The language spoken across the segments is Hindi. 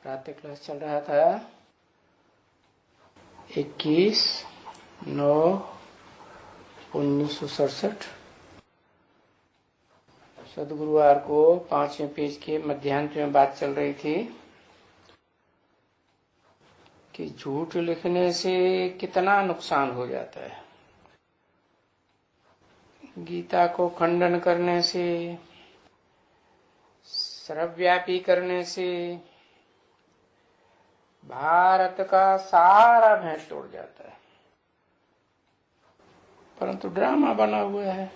प्रातः क्लास चल रहा था 21/9/1967। सदगुरुवार को 5वें पेज के मध्यांत में बात चल रही थी कि झूठ लिखने से कितना नुकसान हो जाता है। गीता को खंडन करने से, सर्वव्यापी करने से भारत का सारा भेंट तोड़ जाता है, परंतु ड्रामा बना हुआ है।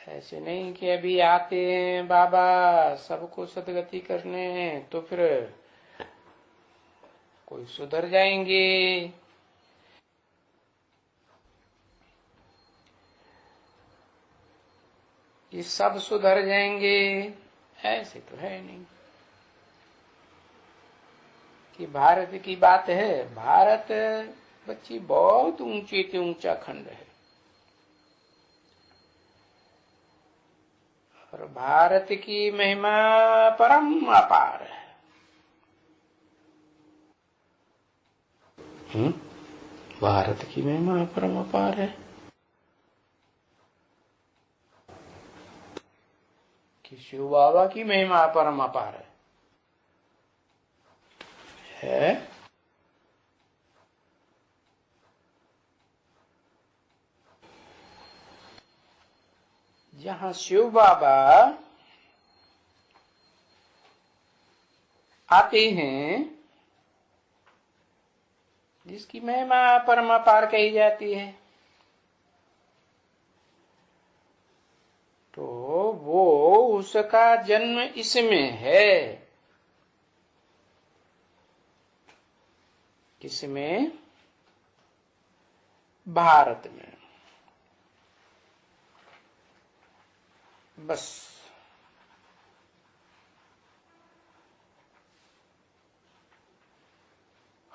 ऐसे नहीं कि अभी आते हैं बाबा सबको सदगति करने हैं तो फिर कोई सुधर जाएंगे। ये सब सुधर जाएंगे, ऐसे तो है नहीं कि भारत की बात है। भारत बच्ची बहुत ऊंचे से ऊंचा खंड है और भारत की महिमा परम अपार है। भारत की महिमा परम अपार है कि शिव बाबा की महिमा परम अपार है? जहां शिव बाबा आते हैं, जिसकी महिमा परम अपार कही जाती है, तो वो उसका जन्म इसमें है। किसमें? भारत में। बस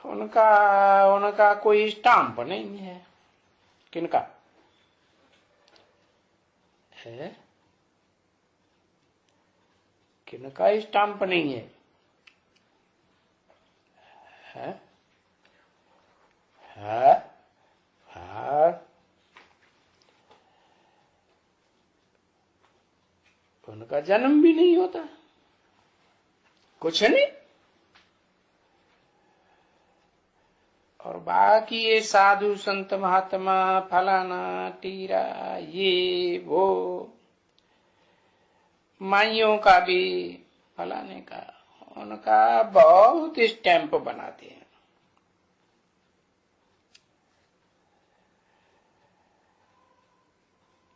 उनका कोई स्टाम्प नहीं है। किनका है? किनका स्टाम्प नहीं है? है? है? है? उनका जन्म भी नहीं होता, कुछ नहीं। और बाकी ये साधु संत महात्मा फलाना टीरा ये वो, माइयों का भी फलाने का, उनका बहुत स्टैंप बनाते हैं।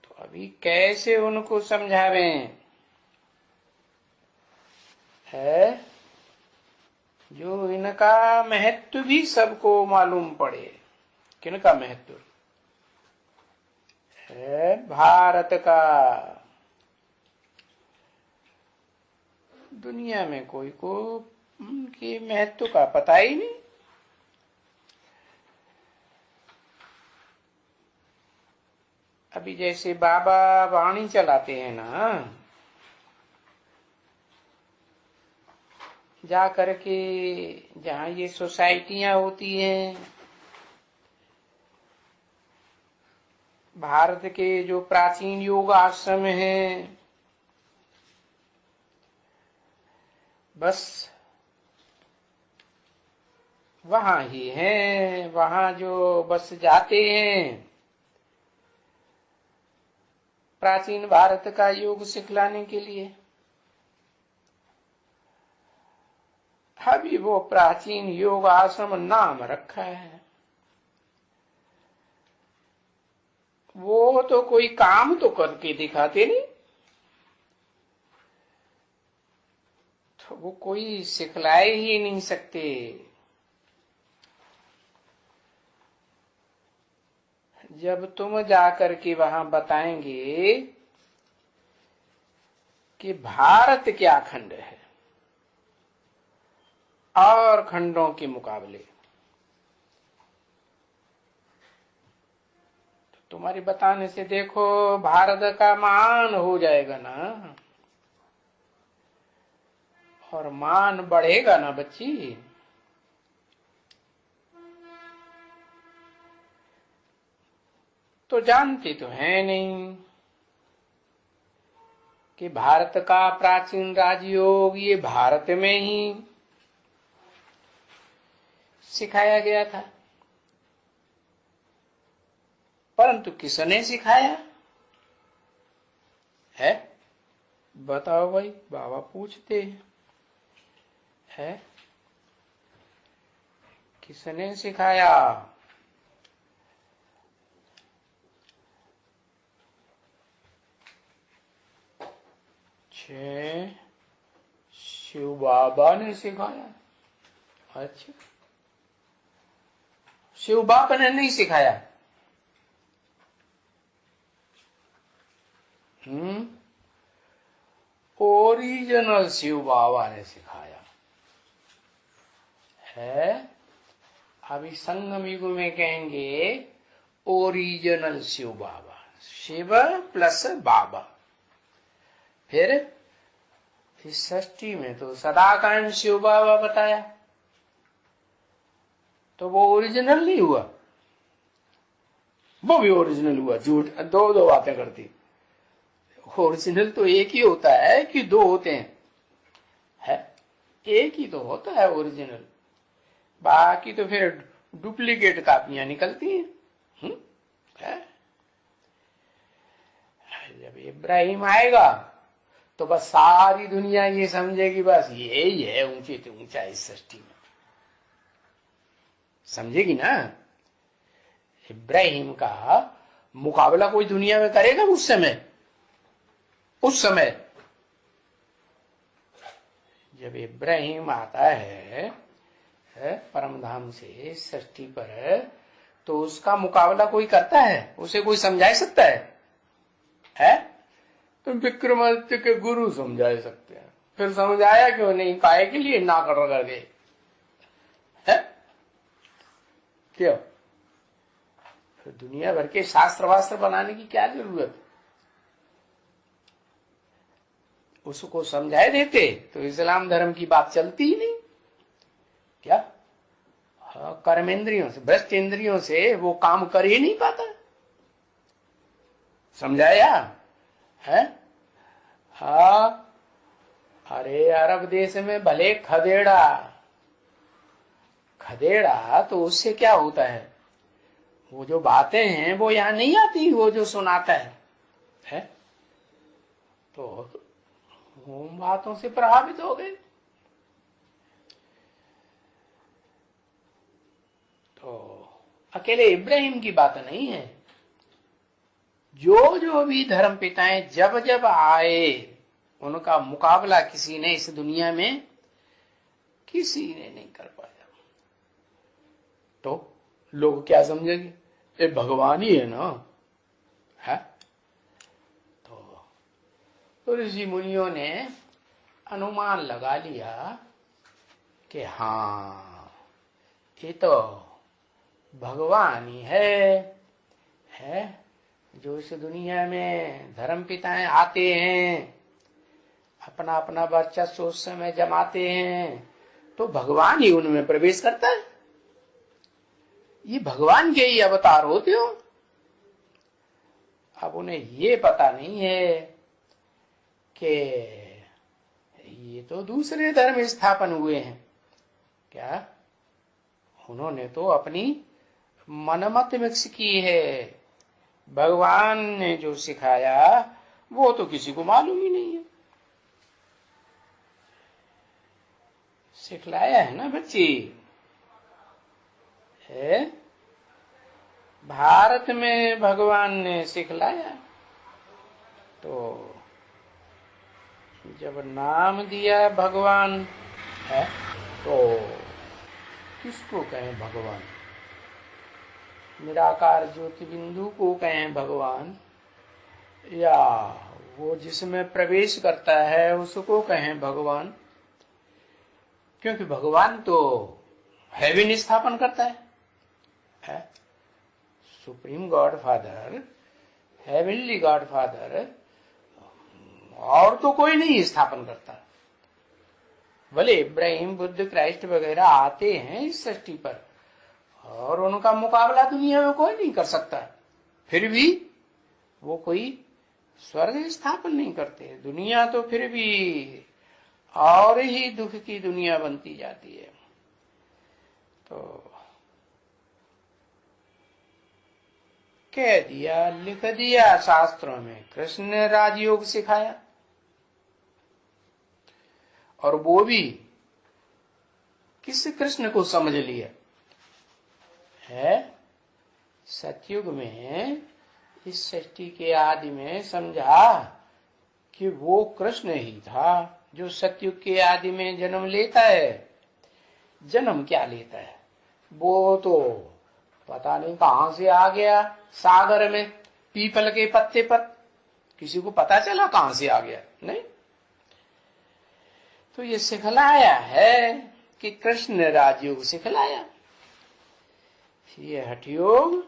तो अभी कैसे उनको समझावें है जो इनका महत्व भी सबको मालूम पड़े। किनका महत्व है? भारत का। दुनिया में कोई को उनके महत्व का पता ही नहीं। अभी जैसे बाबा वाणी चलाते हैं ना, जा करके जहां ये सोसाइटियां होती हैं, भारत के जो प्राचीन योग आश्रम हैं, बस वहां ही हैं। वहां जो बस जाते हैं प्राचीन भारत का योग सिखलाने के लिए। अभी वो प्राचीन योग आश्रम नाम रखा है, वो तो कोई काम तो करके दिखाते नहीं। तो वो कोई सिखलाए ही नहीं सकते। जब तुम जाकर के वहां बताएंगे कि भारत क्या खंड है और खंडों के मुकाबले, तो तुम्हारी बताने से देखो भारत का मान हो जाएगा ना। और मान बढ़ेगा ना बच्ची, तो जानती तो है नहीं कि भारत का प्राचीन राजयोग ये भारत में ही सिखाया गया था। परंतु किसने सिखाया है? बताओ भाई, बाबा पूछते है, किसने सिखाया? शिव बाबा ने सिखाया। अच्छा, शिव बाबा ने नहीं सिखाया? ओरिजिनल शिव बाबा ने सिखाया है। अभी संगम युग में कहेंगे ओरिजिनल शिव बाबा, शिव प्लस बाबा। फिर इस सृष्टि में तो सदाकांड शिव बाबा बताया, तो वो ओरिजिनल नहीं हुआ? वो भी ओरिजिनल हुआ? झूठ, दो दो बातें करती। ओरिजिनल तो एक ही होता है कि दो होते हैं? है, एक ही तो होता है ओरिजिनल, बाकी तो फिर डुप्लीकेट कापियां निकलती हैं। है? जब इब्राहिम आएगा तो बस सारी दुनिया ये समझेगी बस यही है ऊंचे से ऊंचा इस सृष्टि में, समझेगी ना? इब्राहिम का मुकाबला कोई दुनिया में करेगा उस समय? उस समय जब इब्राहिम आता है परम धाम से सृष्टि पर, तो उसका मुकाबला कोई करता है? उसे कोई समझा सकता है? तो विक्रमादित्य के गुरु समझा सकते हैं। फिर समझाया क्यों नहीं? काहे के लिए ना कर गए? क्यों? फिर दुनिया भर के शास्त्र वास्त्र बनाने की क्या जरूरत? उसको समझाए देते तो इस्लाम धर्म की बात चलती ही नहीं। क्या? कर्मेंद्रियों से, भ्रष्ट इंद्रियों से वो काम कर ही नहीं पाता। समझाया है? हाँ, अरे अरब देश में भले खदेड़ा तो उससे क्या होता है? वो जो बातें हैं वो यहाँ नहीं आती, वो जो सुनाता है? तो उन बातों से प्रभावित हो गए। तो अकेले इब्राहिम की बात नहीं है, जो जो भी धर्म पिताएं जब जब आए उनका मुकाबला किसी ने इस दुनिया में किसी ने नहीं कर पाया। तो लोग क्या समझेंगे? ये भगवान ही है ना? है? तो ऋषि मुनियों ने अनुमान लगा लिया कि हाँ, ये तो भगवान ही है जो इस दुनिया में धर्म पिताएं आते हैं, अपना अपना वर्चस्व उस समय जमाते हैं, तो भगवान ही उनमें प्रवेश करता है। ये भगवान के ही अवतार होते हो। अब उन्हें ये पता नहीं है कि ये तो दूसरे धर्म स्थापन हुए हैं। क्या? उन्होंने तो अपनी मनमत मिक्स की है। भगवान ने जो सिखाया वो तो किसी को मालूम ही नहीं है। सिखलाया है ना बच्ची? है? भारत में भगवान ने सिखलाया। तो जब नाम दिया भगवान है तो किसको कहें भगवान? निराकार ज्योति बिंदु को कहें भगवान, या वो जिसमें प्रवेश करता है उसको कहें भगवान? क्योंकि भगवान तो हेवन स्थापन करता है? Supreme God father, heavenly God father, और तो कोई नहीं स्थापन करता। भले इब्राहिम, बुद्ध, क्राइस्ट वगैरह आते हैं इस सृष्टि पर और उनका मुकाबला दुनिया में कोई नहीं कर सकता, फिर भी वो कोई स्वर्ग स्थापन नहीं करते। दुनिया तो फिर भी और ही दुख की दुनिया बनती जाती है। तो कह दिया, लिख दिया शास्त्रों में, कृष्ण ने राजयोग सिखाया, और वो भी किस कृष्ण को समझ लिया है? सतयुग में इस सृष्टि के आदि में समझा कि वो कृष्ण ही था जो सतयुग के आदि में जन्म लेता है। जन्म क्या लेता है? वो तो पता नहीं कहां से आ गया, सागर में पीपल के पत्ते पर, किसी को पता चला कहां से आ गया? नहीं। तो ये सिखलाया है कि कृष्ण ने राजयोग सिखलाया। ये हठयोग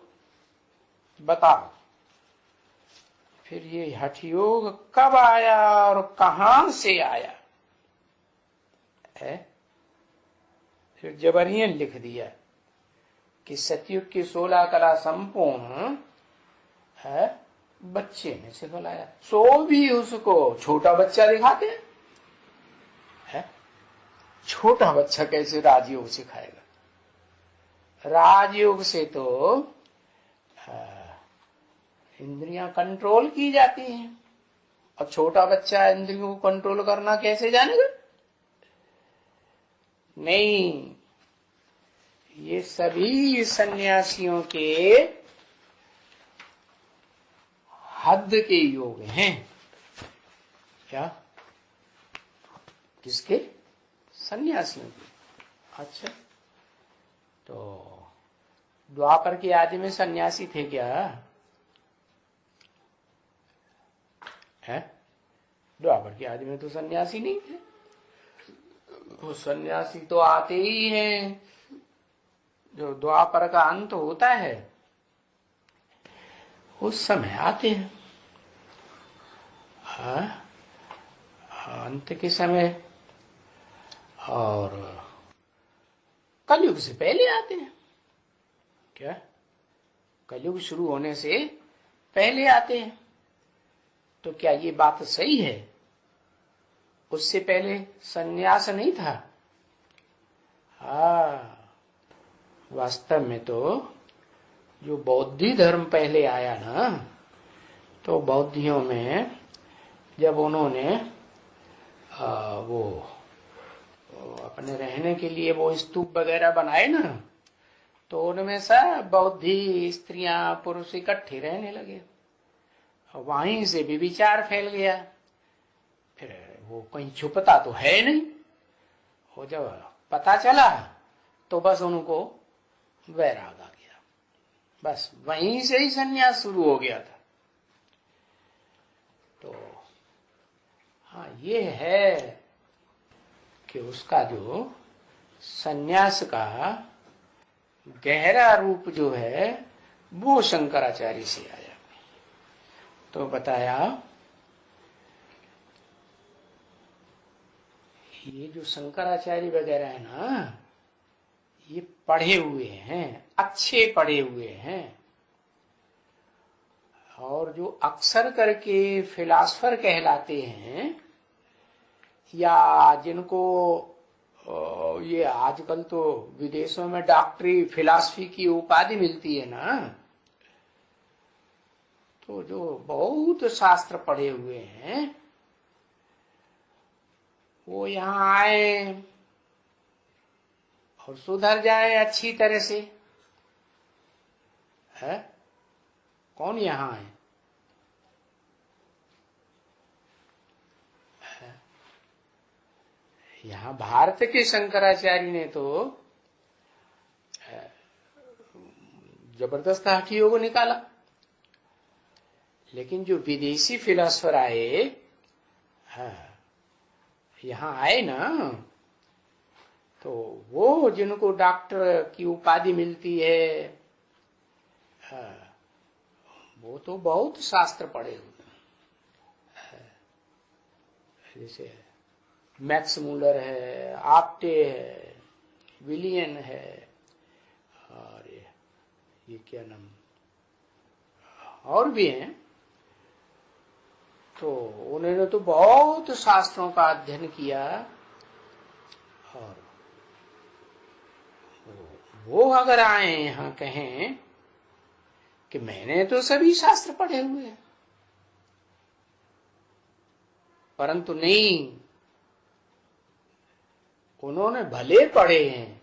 बताओ, फिर ये हठयोग कब आया और कहां से आया है? फिर जबरहियन लिख दिया कि सतयुग की 16 कला संपूर्ण है बच्चे ने सिखलाया। सो भी उसको छोटा बच्चा दिखाते है? छोटा बच्चा कैसे राजयोग सिखाएगा? राजयोग से तो इंद्रियां कंट्रोल की जाती हैं, और छोटा बच्चा इंद्रियों को कंट्रोल करना कैसे जानेगा? नहीं, ये सभी सन्यासियों के हद के योग हैं। क्या? किसके? सन्यासियों के। अच्छा, तो द्वापर के आदि में सन्यासी थे क्या? है? द्वापर के आदि में तो सन्यासी नहीं थे। वो सन्यासी तो आते ही हैं जो द्वापर का अंत होता है उस समय आते हैं। अंत के समय और कलयुग से पहले आते हैं। क्या? कलयुग शुरू होने से पहले आते हैं। तो क्या ये बात सही है? उससे पहले सन्यास नहीं था? वास्तव में तो जो बौद्धि धर्म पहले आया ना, तो बौद्धियों में जब उन्होंने वो अपने रहने के लिए वो स्तूप वगैरह बनाए ना, तो उनमें सब बौद्धि स्त्रियां पुरुष इकट्ठे रहने लगे। वहीं से भी विचार फैल गया। फिर वो कहीं छुपता तो है नहीं। वो जब पता चला तो बस उनको वैराग आ गया। बस वहीं से ही सन्यास शुरू हो गया था। तो हाँ, ये है कि उसका जो सन्यास का गहरा रूप जो है वो शंकराचार्य से आया। तो बताया ये जो शंकराचार्य वगैरह है ना, ये पढ़े हुए हैं, अच्छे पढ़े हुए हैं, और जो अक्सर करके फिलासफर कहलाते हैं, या जिनको ये आजकल तो विदेशों में डॉक्टरी फिलॉसफी की उपाधि मिलती है ना, तो जो बहुत शास्त्र पढ़े हुए हैं वो यहाँ आए और सुधर जाए अच्छी तरह से। है? कौन यहाँ है? यहाँ भारत के शंकराचार्य ने तो जबरदस्त हठयोग को निकाला, लेकिन जो विदेशी फिलोसफर आए, यहाँ आए ना, तो वो जिनको डॉक्टर की उपाधि मिलती है, वो तो बहुत शास्त्र पढ़े हुए। जैसे मैक्स मूलर है, आप्टे है, विलियन है, और ये क्या नाम और भी हैं। तो उन्होंने तो बहुत शास्त्रों का अध्ययन किया, और वो अगर आए यहां कहें कि मैंने तो सभी शास्त्र पढ़े हुए हैं, परंतु नहीं, उन्होंने भले पढ़े हैं,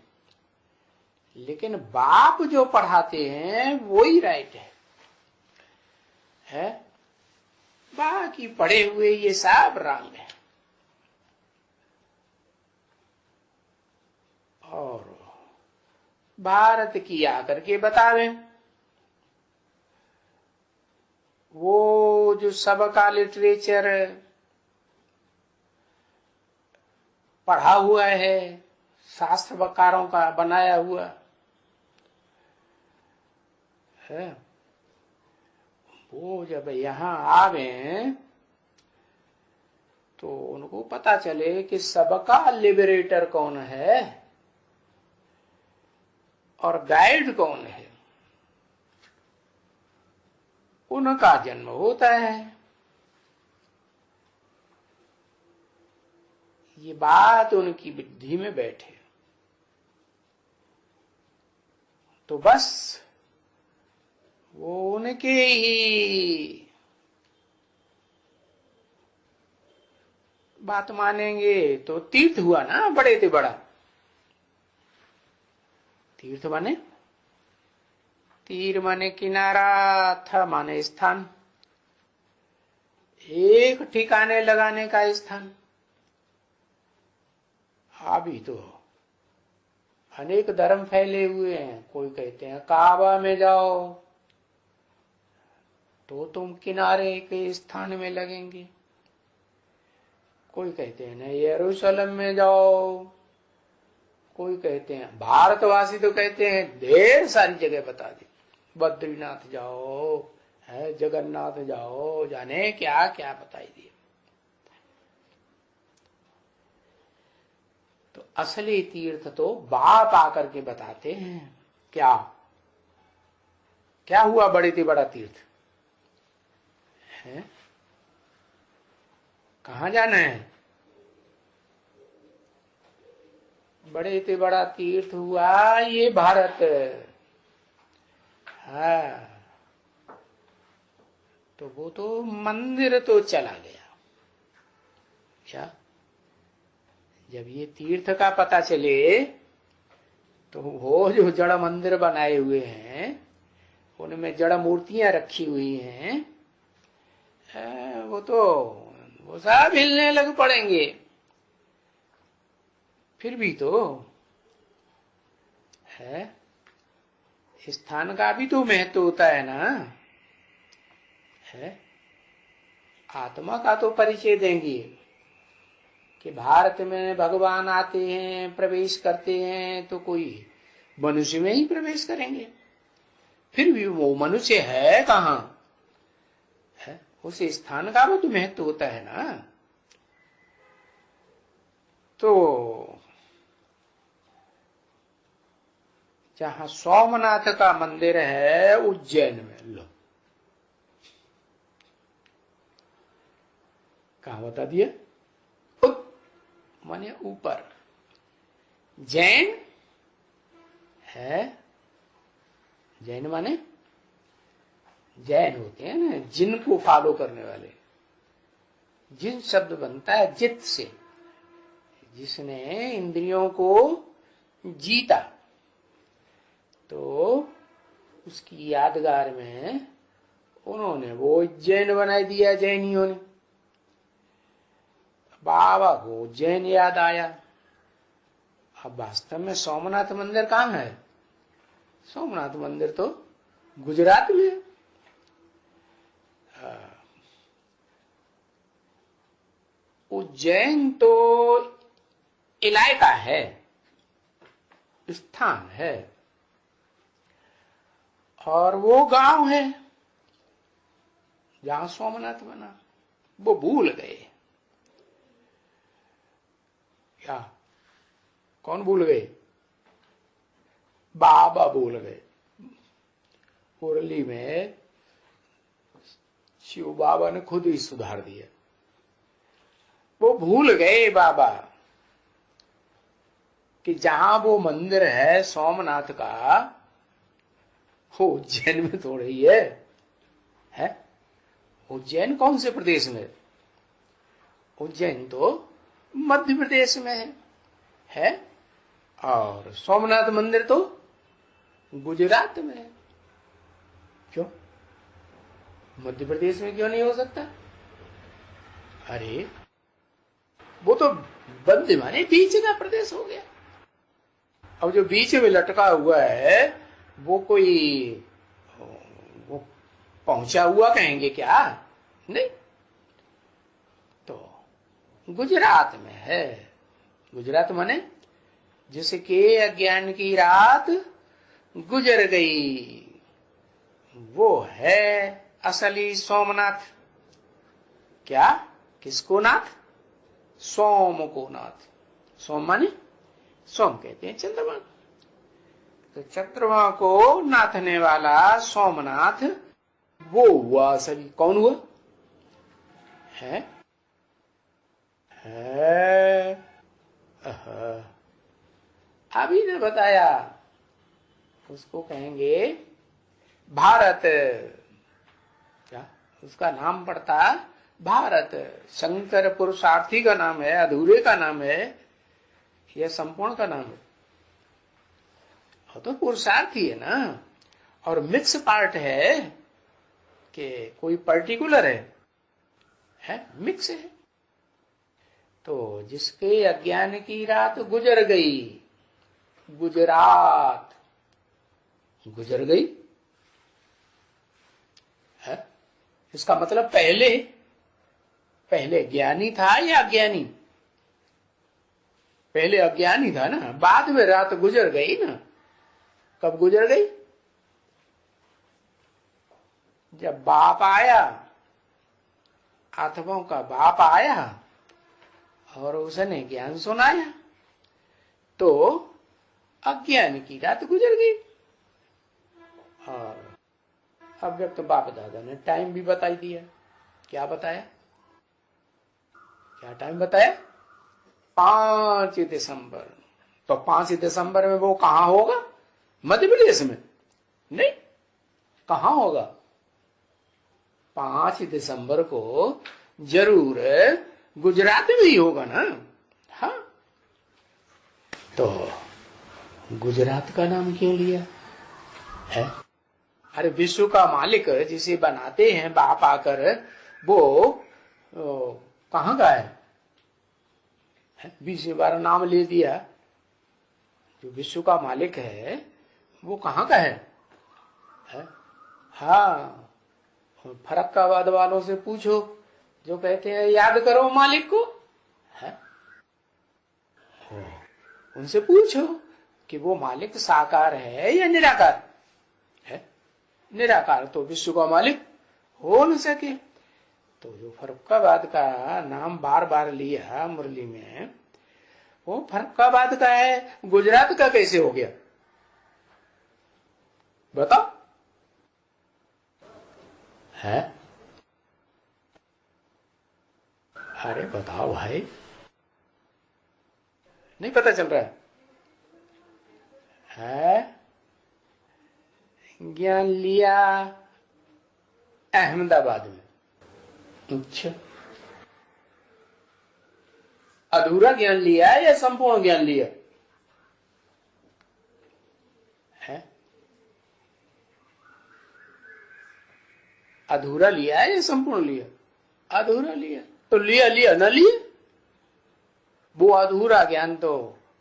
लेकिन बाप जो पढ़ाते हैं वो ही राइट है? बाकी पढ़े हुए ये सब रंग है। और भारत की आकर के बतावे, वो जो सबका लिटरेचर पढ़ा हुआ है, शास्त्र वकारों का बनाया हुआ है, वो जब यहाँ आवे तो उनको पता चले कि सबका लिबरेटर कौन है और गाइड कौन है, उनका जन्म होता है। ये बात उनकी बुद्धि में बैठे तो बस वो उनके ही बात मानेंगे। तो तीर्थ हुआ ना बड़े से बड़ा। तीर्थ माने, तीर माने किनारा, था माने स्थान, एक ठिकाने लगाने का स्थान। अभी तो अनेक धर्म फैले हुए हैं। कोई कहते हैं काबा में जाओ तो तुम किनारे के स्थान में लगेंगे, कोई कहते हैं न यरूशलेम में जाओ, कोई कहते हैं, भारतवासी तो कहते हैं ढेर सारी जगह बता दी, बद्रीनाथ जाओ, है जगन्नाथ जाओ, जाने क्या क्या बताई दिए। तो असली तीर्थ तो बाप आकर के बताते हैं। क्या क्या हुआ बड़े से बड़ा तीर्थ है? कहाँ जाना है? बड़े से बड़ा तीर्थ हुआ ये भारत। हाँ, तो वो तो मंदिर तो चला गया। क्या जब ये तीर्थ का पता चले तो वो जो जड़ मंदिर बनाए हुए हैं, उनमें जड़ मूर्तियां रखी हुई हैं, वो सब हिलने लग पड़ेंगे। फिर भी तो है, स्थान का भी तो महत्व होता है ना। है आत्मा का तो परिचय देंगे कि भारत में भगवान आते हैं, प्रवेश करते हैं, तो कोई मनुष्य में ही प्रवेश करेंगे। फिर भी वो मनुष्य है कहाँ है? उस स्थान का भी तो महत्व होता है ना। तो जहां सोमनाथ का मंदिर है उज्जैन में, लो कहा बता दिया, माने ऊपर। जैन है, जैन माने जैन होते हैं ना जिनको फॉलो करने वाले। जिन शब्द बनता है जित से, जिसने इंद्रियों को जीता, तो उसकी यादगार में उन्होंने वो उज्जैन बना दिया जैनियों ने। बाबा को उज्जैन याद आया। अब वास्तव में सोमनाथ मंदिर कहाँ है? सोमनाथ मंदिर तो गुजरात में है। उज्जैन तो इलाका है, स्थान है, और वो गांव है जहां सोमनाथ बना। वो भूल गए। क्या? कौन भूल गए? बाबा भूल गए। मुरली में शिव बाबा ने खुद ही सुधार दिया। वो भूल गए बाबा कि जहां वो मंदिर है सोमनाथ का, वो उज्जैन में थोड़ा ही है? उज्जैन कौन से प्रदेश में? उज्जैन तो मध्य प्रदेश में है और सोमनाथ मंदिर तो गुजरात में है। क्यों मध्य प्रदेश में क्यों नहीं हो सकता? अरे वो तो मध्य माने बीच का प्रदेश हो गया। अब जो बीच में लटका हुआ है वो कोई वो पहुंचा हुआ कहेंगे क्या? नहीं, तो गुजरात में है। गुजरात माने जिसके अज्ञान की रात गुजर गई, वो है असली सोमनाथ। क्या? किसको नाथ? सोम को नाथ। सोम माने सोम कहते हैं चंद्रमा। तो चंद्रमा को नाथने वाला सोमनाथ वो हुआ असली। कौन हुआ? है अभी ने बताया। उसको कहेंगे भारत। क्या उसका नाम पड़ता? भारत। शंकर पुरुषार्थी का नाम है, अधूरे का नाम है, यह संपूर्ण का नाम है। तो पुरुषार्थी है ना। और मिक्स पार्ट है कि कोई पर्टिकुलर है मिक्स है। तो जिसके अज्ञान की रात गुजर गई, गुजरात गुजर गई है। इसका मतलब पहले ज्ञानी था या अज्ञानी? पहले अज्ञानी था ना, बाद में रात गुजर गई ना। कब गुजर गई? जब बाप आया, आत्माओं का बाप आया और उसने ज्ञान सुनाया, तो अज्ञान की रात गुजर गई। और अव्यक्त बाप दादा ने टाइम भी बता दिया। क्या बताया? क्या टाइम बताया? 5 दिसंबर। तो 5 दिसंबर में वो कहां होगा? मध्य प्रदेश में नहीं, कहां होगा? 5 दिसंबर को जरूर गुजरात में ही होगा ना। हाँ, तो गुजरात का नाम क्यों लिया है? अरे विश्व का मालिक जिसे बनाते हैं बाप आकर, वो कहाँ का है? 20 बार नाम ले दिया। जो विश्व का मालिक है वो कहाँ का है? हाँ, फरक्काबाद वालों से पूछो जो कहते हैं याद करो मालिक को है। उनसे पूछो कि वो मालिक साकार है या निराकार है। निराकार तो विश्व का मालिक हो न सके। तो जो फरक्काबाद का नाम बार बार लिया मुरली में, वो फरक्काबाद का है, गुजरात का कैसे हो गया? बताओ। है? अरे बताओ भाई, नहीं पता चल रहा है? ज्ञान लिया अहमदाबाद में। अच्छा, अधूरा ज्ञान लिया है या संपूर्ण ज्ञान लिया है? अधूरा लिया है या संपूर्ण लिया? अधूरा लिया। तो लिया न लिया। वो अधूरा ज्ञान तो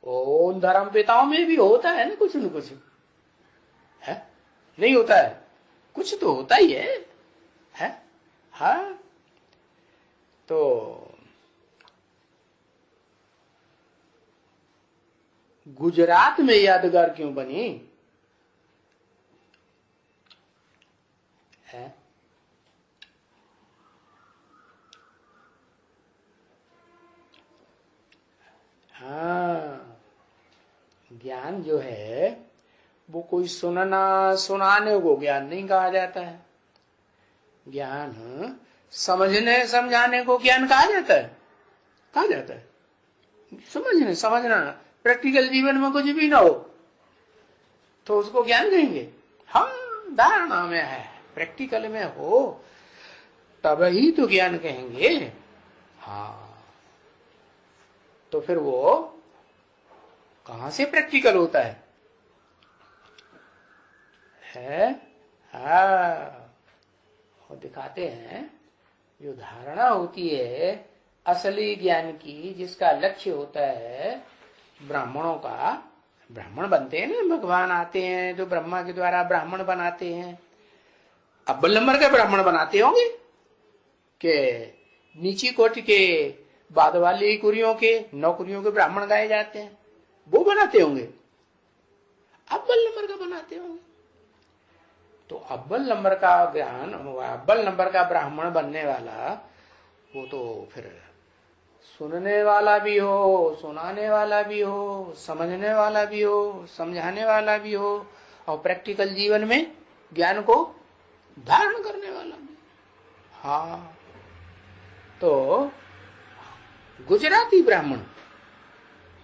उन धर्म पिताओं में भी होता है ना, कुछ न कुछ है। नहीं होता है? कुछ तो होता ही है? हाँ, तो गुजरात में यादगार क्यों बनी है? हाँ, ज्ञान जो है वो कोई सुनना सुनाने को ज्ञान नहीं कहा जाता है। ज्ञान समझने समझाने को ज्ञान कहा जाता है। कहा जाता है समझने समझना। प्रैक्टिकल जीवन में कुछ भी ना हो तो उसको ज्ञान कहेंगे। हम धारणा में है, प्रैक्टिकल में हो तब ही तो ज्ञान कहेंगे। हाँ, तो फिर वो कहां से प्रैक्टिकल होता है? हाँ, वो दिखाते हैं जो धारणा होती है असली ज्ञान की, जिसका लक्ष्य होता है ब्राह्मणों का। ब्राह्मण बनते हैं ना, भगवान आते हैं तो ब्रह्मा के द्वारा ब्राह्मण बनाते हैं। अव्वल नंबर के ब्राह्मण बनाते होंगे कि नीची कोटि के बाद वाली कुरियों के, नौकरियों के ब्राह्मण गाए जाते हैं, वो बनाते होंगे। अव्वल नंबर का बनाते होंगे। तो अव्वल नंबर का ज्ञान, अव्वल नंबर का ब्राह्मण बनने वाला वो तो फिर सुनने वाला भी हो, सुनाने वाला भी हो, समझने वाला भी हो, समझाने वाला भी हो, और प्रैक्टिकल जीवन में ज्ञान को धारण करने वाला भी। हाँ, तो गुजराती ब्राह्मण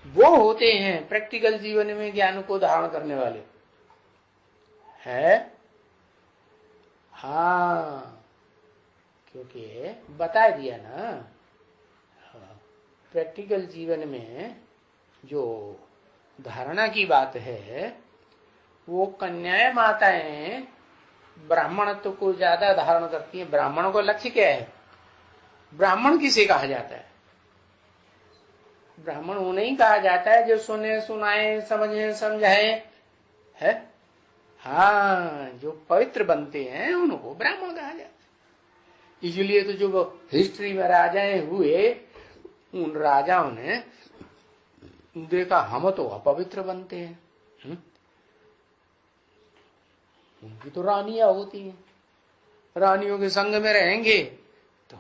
वो होते हैं प्रैक्टिकल जीवन में ज्ञान को धारण करने वाले है। हाँ, क्योंकि बता दिया ना, प्रैक्टिकल जीवन में जो धारणा की बात है वो कन्याएं माताएं ब्राह्मणत्व को ज्यादा धारण करती हैं। ब्राह्मणों का लक्ष्य क्या है? ब्राह्मण किसे कहा जाता है? ब्राह्मण उन्हें कहा जाता है जो सुने सुनाए समझे समझाए है। हाँ, जो पवित्र बनते हैं उनको ब्राह्मण कहा जाता है। इसलिए तो जो हिस्ट्री में राजाएं हुए, उन राजाओं ने देखा हम तो अपवित्र बनते हैं। उनकी तो रानियां होती हैं, रानियों के संग में रहेंगे तो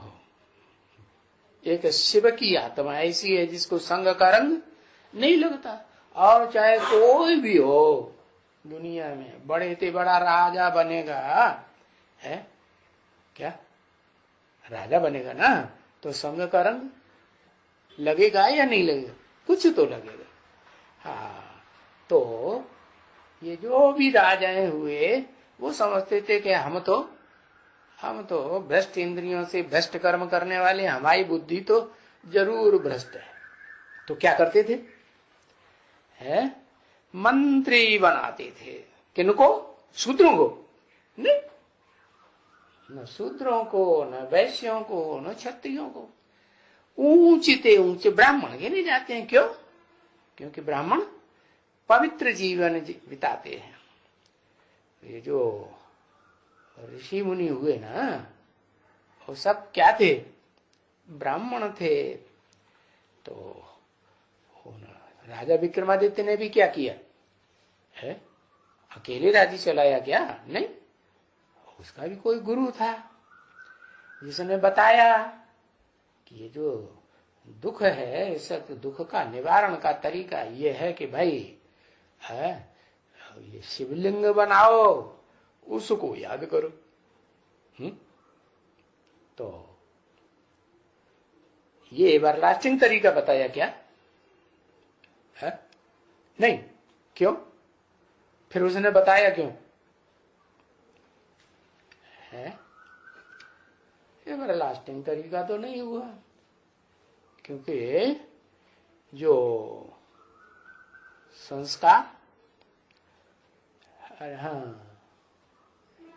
एक शिव की आत्मा ऐसी है जिसको संग का रंग नहीं लगता। और चाहे कोई भी हो दुनिया में, बड़े से बड़ा राजा बनेगा है क्या, राजा बनेगा ना, तो संग का रंग लगेगा या नहीं लगेगा? कुछ तो लगेगा। हाँ, तो ये जो भी राजाएं हुए वो समझते थे कि हम तो भ्रष्ट इंद्रियों से भ्रष्ट कर्म करने वाले, हमारी बुद्धि तो जरूर भ्रष्ट है। तो क्या करते थे? मंत्री बनाते थे। किनको? शूद्रों को नहीं, न शूद्रों को, न वैश्यों को, न क्षत्रियों को। ऊंचे ऊंचे ब्राह्मण गिने जाते हैं। क्यों? क्योंकि ब्राह्मण पवित्र जीवन बिताते हैं। ये जो ऋषि मुनि हुए ना, वो सब क्या थे? ब्राह्मण थे। तो राजा विक्रमादित्य ने भी क्या किया है? अकेले राज्य चलाया क्या? नहीं, उसका भी कोई गुरु था जिसने बताया कि ये जो दुख है, इस दुख का निवारण का तरीका ये है कि भाई ये शिवलिंग बनाओ, उसको याद करो। तो ये एवरलास्टिंग तरीका बताया क्या है? नहीं। क्यों? फिर उसने बताया क्यों है? एवरलास्टिंग तरीका तो नहीं हुआ, क्योंकि जो संस्कार, हाँ,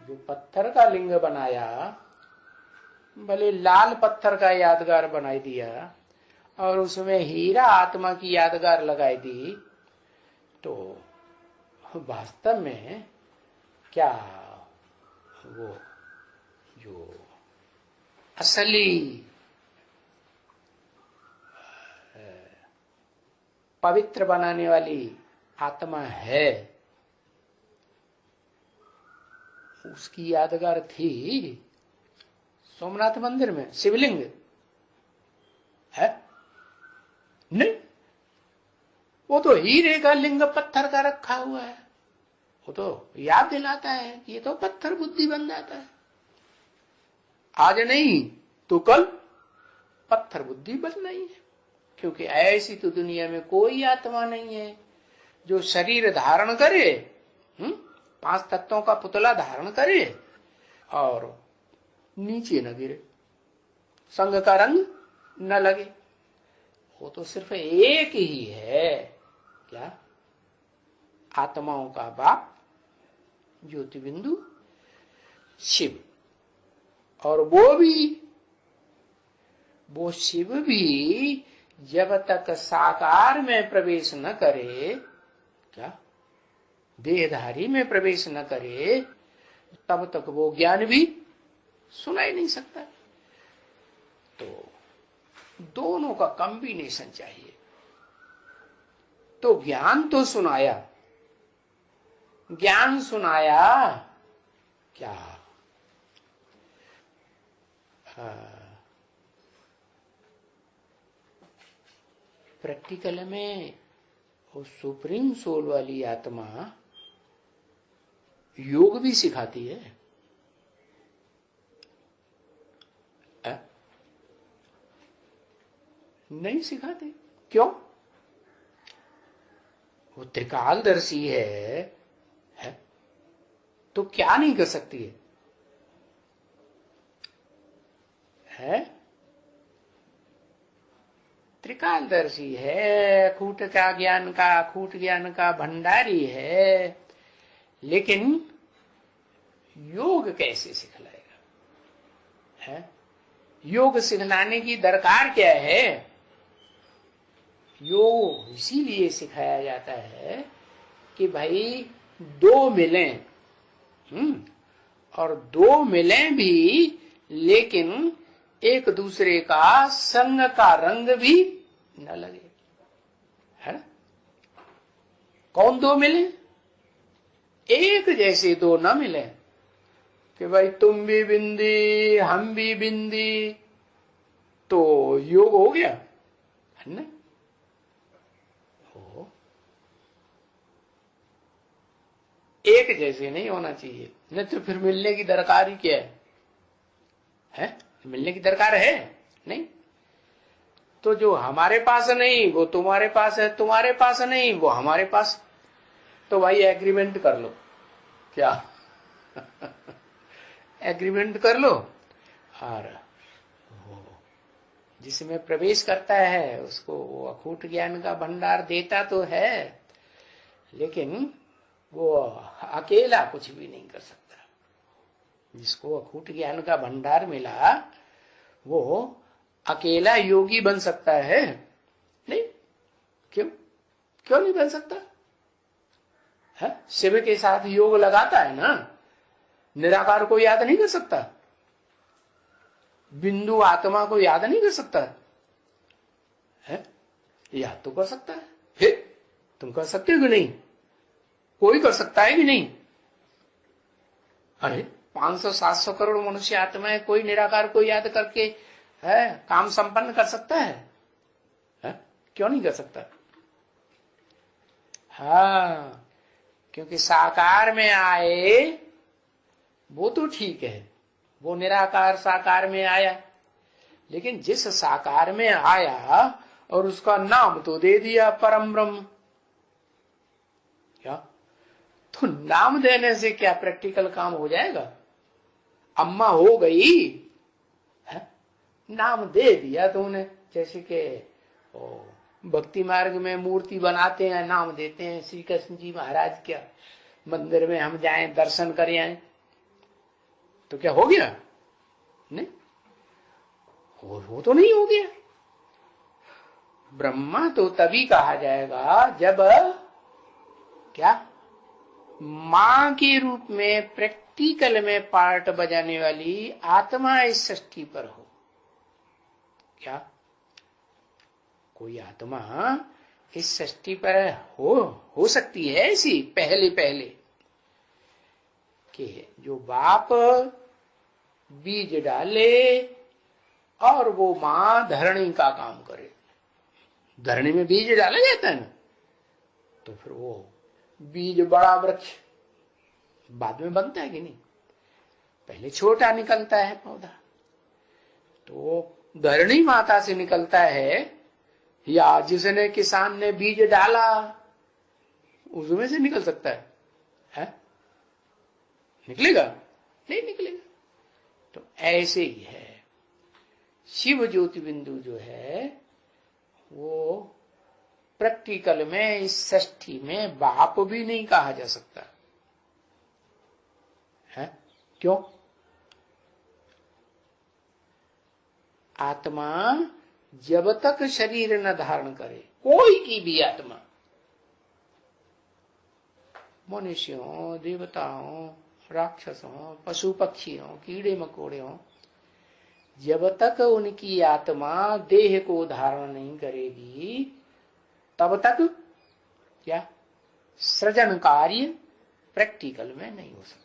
जो पत्थर का लिंग बनाया, भले लाल पत्थर का यादगार बनाई दिया और उसमें हीरा आत्मा की यादगार लगाई दी, तो वास्तव में क्या वो जो असली पवित्र बनाने वाली आत्मा है, उसकी यादगार थी सोमनाथ मंदिर में शिवलिंग है? नहीं, वो तो हीरे का लिंग पत्थर का रखा हुआ है, वो तो याद दिलाता है कि ये तो पत्थर बुद्धि बन जाता है। आज नहीं तो कल पत्थर बुद्धि बनना ही है, क्योंकि ऐसी तो दुनिया में कोई आत्मा नहीं है जो शरीर धारण करे, 5 तत्वों का पुतला धारण करे और नीचे न गिरे, संग का रंग न लगे। वो तो सिर्फ एक ही है, क्या? आत्माओं का बाप ज्योति बिंदु शिव। और वो शिव भी जब तक साकार में प्रवेश न करे, क्या देहधारी में प्रवेश न करे, तब तक वो ज्ञान भी सुनाई नहीं सकता। तो दोनों का कॉम्बिनेशन चाहिए। तो ज्ञान तो सुनाया, ज्ञान सुनाया क्या? प्रैक्टिकल में वो सुप्रीम सोल वाली आत्मा योग भी सिखाती है। नहीं सिखाते, क्यों? वो त्रिकालदर्शी है तो क्या नहीं कर सकती है? त्रिकालदर्शी है, अखूट ज्ञान का भंडारी है, लेकिन योग कैसे सिखलाएगा? है योग सिखलाने की दरकार क्या है? योग इसीलिए सिखाया जाता है कि भाई दो मिलें, और दो मिलें भी, लेकिन एक दूसरे का संग का रंग भी न लगे, है ना? कौन दो मिले? एक जैसे दो न मिले कि भाई तुम भी बिंदी हम भी बिंदी, तो योग हो गया, है ना? एक जैसे नहीं होना चाहिए, नहीं तो फिर मिलने की दरकार ही क्या है? मिलने की दरकार है नहीं। तो जो हमारे पास नहीं वो तुम्हारे पास है, तुम्हारे पास नहीं वो हमारे पास, तो भाई एग्रीमेंट कर लो, क्या? एग्रीमेंट कर लो, और जिसमें प्रवेश करता है उसको वो अखूट ज्ञान का भंडार देता तो है, लेकिन वो अकेला कुछ भी नहीं कर सकता। जिसको अखूट ज्ञान का भंडार मिला वो अकेला योगी बन सकता है? नहीं। क्यों नहीं बन सकता है? शिव के साथ योग लगाता है ना, निराकार को याद नहीं कर सकता, बिंदु आत्मा को याद नहीं कर सकता है? याद तो कर सकता है। फिर तुम कर सकते हो कि नहीं? कोई कर सकता है कि नहीं? अरे 500-700 करोड़ मनुष्य आत्माएं, कोई निराकार को याद करके है काम संपन्न कर सकता है? क्यों नहीं कर सकता? हाँ, क्योंकि साकार में आए वो तो ठीक है, वो निराकार साकार में आया, लेकिन जिस साकार में आया और उसका नाम तो दे दिया परम ब्रह्म, क्या? तो नाम देने से क्या प्रैक्टिकल काम हो जाएगा? अम्मा हो गई है? नाम दे दिया तुमने। जैसे कि भक्ति मार्ग में मूर्ति बनाते हैं, नाम देते हैं श्री कृष्ण जी महाराज, क्या मंदिर में हम जाएं दर्शन करें आए, तो क्या हो गया? नहीं, वो तो नहीं हो गया। ब्रह्मा तो तभी कहा जाएगा जब क्या मां के रूप में प्रैक्टिकल में पार्ट बजाने वाली आत्मा इस सृष्टि पर हो। क्या कोई आत्मा इस सृष्टि पर हो सकती है ऐसी पहले कि जो बाप बीज डाले और वो मां धरणी का काम करे? धरणी में बीज डाला जाता है ना, तो फिर वो बीज बड़ा वृक्ष बाद में बनता है कि नहीं? पहले छोटा निकलता है पौधा, तो धरणी माता से निकलता है या जिसने किसान ने बीज डाला उसमें से निकल सकता है? निकलेगा? नहीं निकलेगा। तो ऐसे ही है शिव ज्योति बिंदु जो है वो प्रैक्टिकल में इस षष्ठी में बाप भी नहीं कहा जा सकता है। क्यों? आत्मा जब तक शरीर न धारण करे, कोई की भी आत्मा, मनुष्य हो, देवता हो, राक्षस हो, पशु पक्षी हो, कीड़े मकोड़े हो, जब तक उनकी आत्मा देह को धारण नहीं करेगी तब तक क्या सृजन कार्य प्रैक्टिकल में नहीं हो सकता।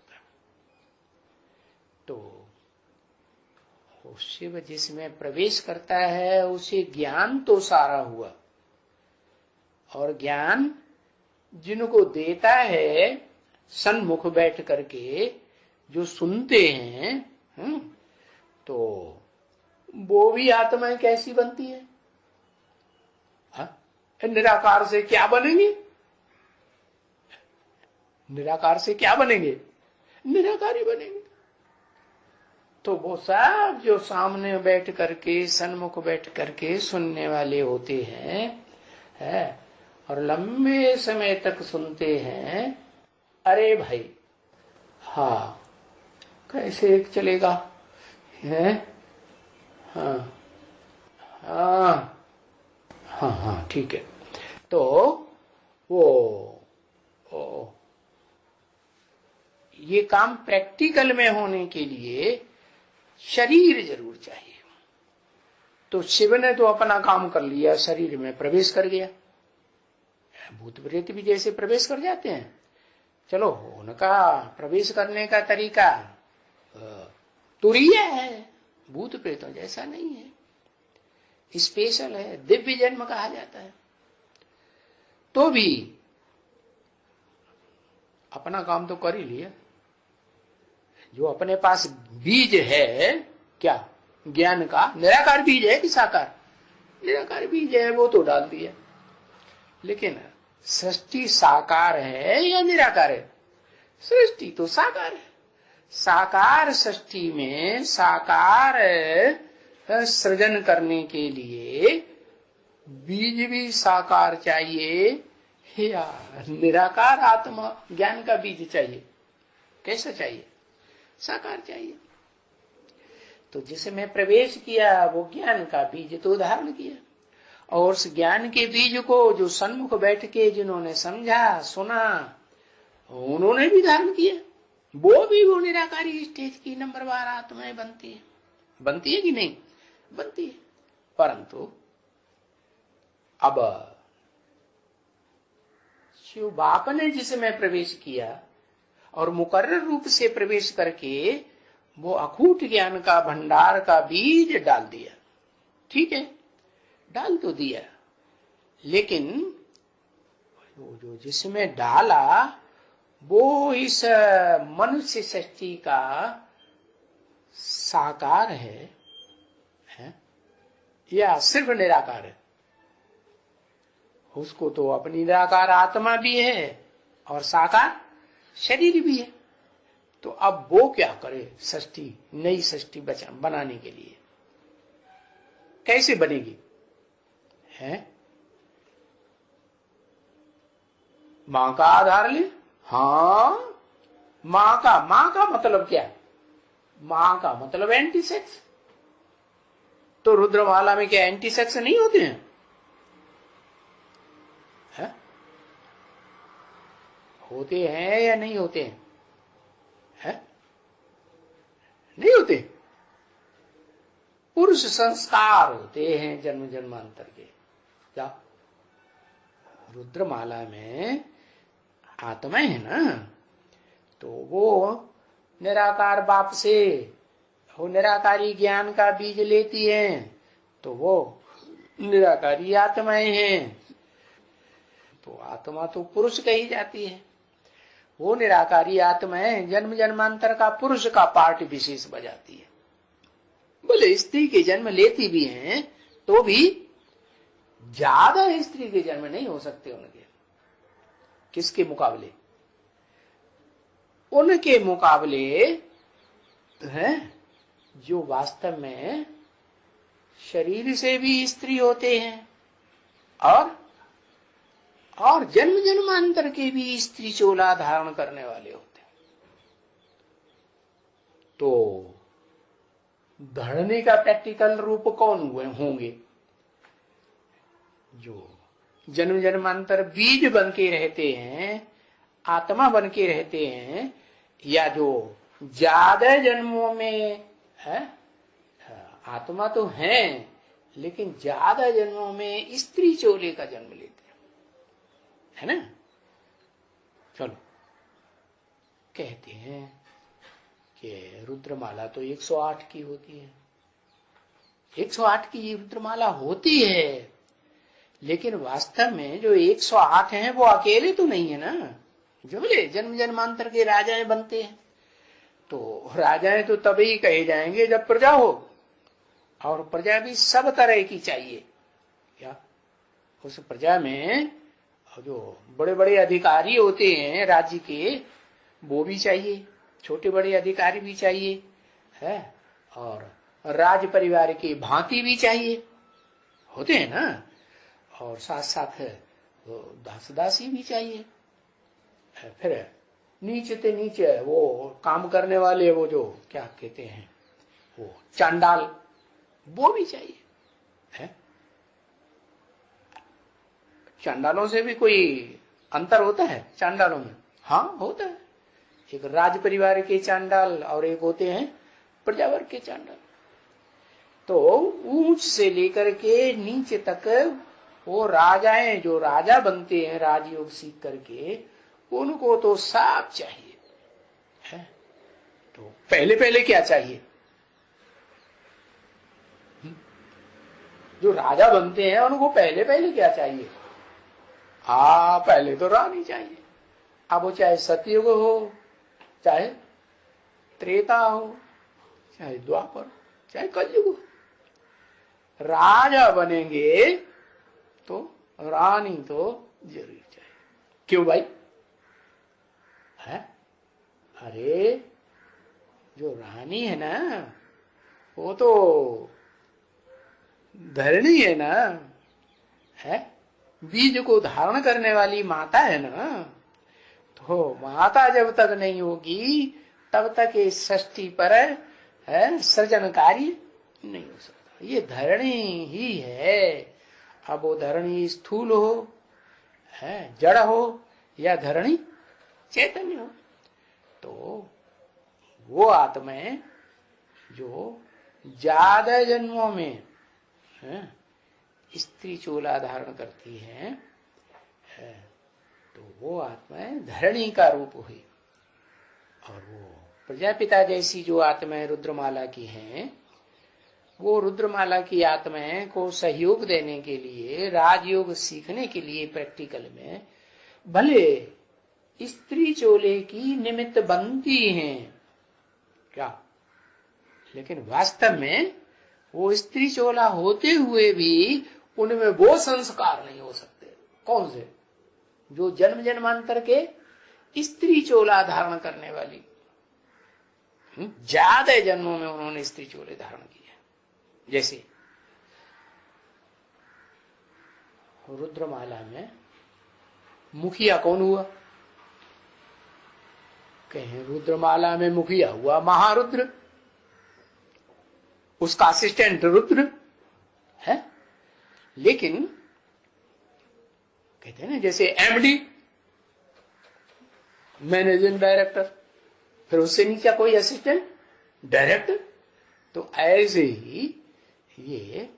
तो शिव जिसमें प्रवेश करता है उसे ज्ञान तो सारा हुआ, और ज्ञान जिनको देता है सन्मुख बैठ करके जो सुनते हैं, तो वो भी आत्माएं कैसी बनती है? निराकार से क्या बनेंगे? निराकार से क्या बनेंगे? निराकारी बनेंगे। तो वो सब जो सामने बैठ करके सन्मुख बैठ करके सुनने वाले होते हैं और लंबे समय तक सुनते हैं, अरे भाई हाँ कैसे एक चलेगा है? हाँ हाँ हाँ हाँ ठीक है। तो ये काम प्रैक्टिकल में होने के लिए शरीर जरूर चाहिए। तो शिव ने तो अपना काम कर लिया, शरीर में प्रवेश कर गया। भूत प्रेत भी जैसे प्रवेश कर जाते हैं, चलो उनका प्रवेश करने का तरीका तुरीय है, भूत प्रेतों जैसा नहीं है, स्पेशल है, दिव्य जन्म कहा जाता है। तो भी अपना काम तो कर ही लिया। जो अपने पास बीज है क्या ज्ञान का, निराकार बीज है कि साकार? निराकार बीज है, वो तो डाल दिया। लेकिन सृष्टि साकार है या निराकार है? सृष्टि तो साकार है। साकार सृष्टि में साकार सृजन करने के लिए बीज भी साकार चाहिए या निराकार आत्मा ज्ञान का बीज चाहिए? कैसा चाहिए? साकार चाहिए। तो जिसमें प्रवेश किया वो ज्ञान का बीज तो धारण किया, और उस ज्ञान के बीज को जो सन्मुख बैठ के जिन्होंने समझा सुना उन्होंने भी धारण किया, वो भी वो निराकारी स्टेज की नंबरवार आत्माएं बनती है। बनती है कि नहीं? बनती है। परंतु अब शिव बाप ने जिसमें प्रवेश किया और मुकर्रर रूप से प्रवेश करके वो अखूट ज्ञान का भंडार का बीज डाल दिया। ठीक है, डाल तो दिया, लेकिन जो जिसमें डाला वो इस मनुष्य सृष्टि का साकार है या सिर्फ निराकार है? उसको तो अपनी निराकार आत्मा भी है और साकार शरीर भी है। तो अब वो क्या करे? सृष्टि, नई सृष्टि बनाने के लिए कैसे बनेगी? है मां का आधार ले। हाँ, मां का मतलब क्या है? मां का मतलब एंटी सेक्स। तो रुद्रमाला में क्या एंटी सेक्स नहीं होते हैं? है? होते हैं या नहीं होते हैं? है? नहीं होते। पुरुष संस्कार होते हैं जन्म जन्मांतर के। क्या रुद्रमाला में आत्मा है ना, तो वो निराकार बाप से वो निराकारी ज्ञान का बीज लेती हैं, तो वो निराकारी आत्माएं हैं। तो आत्मा तो पुरुष कही जाती है। वो निराकारी आत्माएं जन्म जन्मांतर का पुरुष का पार्ट विशेष बजाती है। बोले स्त्री के जन्म लेती भी हैं तो भी ज्यादा स्त्री के जन्म नहीं हो सकते उनके। किसके मुकाबले? उनके मुकाबले हैं जो वास्तव में शरीर से भी स्त्री होते हैं और जन्म जन्मांतर के भी स्त्री चोला धारण करने वाले होते हैं। तो धरने का प्रैक्टिकल रूप कौन हुए होंगे? जो जन्म जन्मांतर बीज बन के रहते हैं, आत्मा बन के रहते हैं, या जो ज्यादा जन्मों में है, आत्मा तो है लेकिन ज्यादा जन्मों में स्त्री चोले का जन्म लेते हैं, है ना। चलो कहते हैं कि रुद्रमाला तो 108 की होती है। 108 की रुद्रमाला होती है, लेकिन वास्तव में जो 108 हैं वो अकेले तो नहीं है ना। जो बोले जन्म जन्मांतर के राजाएं बनते हैं, तो राजाएं तो तभी कहे जाएंगे जब प्रजा हो, और प्रजा भी सब तरह की चाहिए। क्या उस प्रजा में जो बड़े बड़े अधिकारी होते हैं राज्य के, वो भी चाहिए, छोटे बड़े अधिकारी भी चाहिए है, और राज परिवार की भांति भी चाहिए, होते हैं ना। और साथ साथ दास दासी भी चाहिए। फिर नीचे ते नीचे वो काम करने वाले, वो जो क्या कहते हैं, वो चांडाल, वो भी चाहिए है। चांडालों से भी कोई अंतर होता है चांडालों में? हाँ होता है। एक राज परिवार के चांडाल और एक होते हैं प्रजावर्ग के चांडाल। तो ऊंच से लेकर के नीचे तक वो राजाएं जो राजा बनते हैं राजयोग सीख करके, उनको तो सब चाहिए है। तो पहले पहले क्या चाहिए? जो राजा बनते हैं उनको पहले पहले क्या चाहिए? पहले तो रानी चाहिए। अब वो चाहे सतयुग हो, चाहे त्रेता हो, चाहे द्वापर, चाहे कलयुग हो, राजा बनेंगे तो रानी तो जरूर चाहिए। क्यों भाई? है अरे जो रानी है ना, वो तो धरणी है ना, है बीज को धारण करने वाली माता है ना। तो माता जब तक नहीं होगी तब तक इस सृष्टि पर है सृजन कार्य नहीं हो सकता। ये धरणी ही है। अब वो धरणी स्थूल हो, है जड़ हो, या धरणी चैतन्य हो, तो वो आत्माएं जो ज्यादा जन्मों में स्त्री चोला धारण करती हैं, तो वो आत्माएं धरणी का रूप हुई। और वो प्रजापिता जैसी जो आत्माएं रुद्रमाला की हैं, वो रुद्रमाला की आत्माएं को सहयोग देने के लिए, राजयोग सीखने के लिए प्रैक्टिकल में भले स्त्री चोले की निमित्त बनती हैं क्या, लेकिन वास्तव में वो स्त्री चोला होते हुए भी उनमें वो संस्कार नहीं हो सकते। कौन से? जो जन्म जन्मांतर के स्त्री चोला धारण करने वाली, ज्यादा जन्मों में उन्होंने स्त्री चोले धारण किए। जैसे रुद्रमाला में मुखिया कौन हुआ? कहें रुद्रमाला में मुखिया हुआ महारुद्र, उसका असिस्टेंट रुद्र है। लेकिन कहते हैं ना, जैसे एमडी मैनेजिंग डायरेक्टर, फिर उससे नीचे कोई असिस्टेंट डायरेक्टर, तो ऐसे ही ये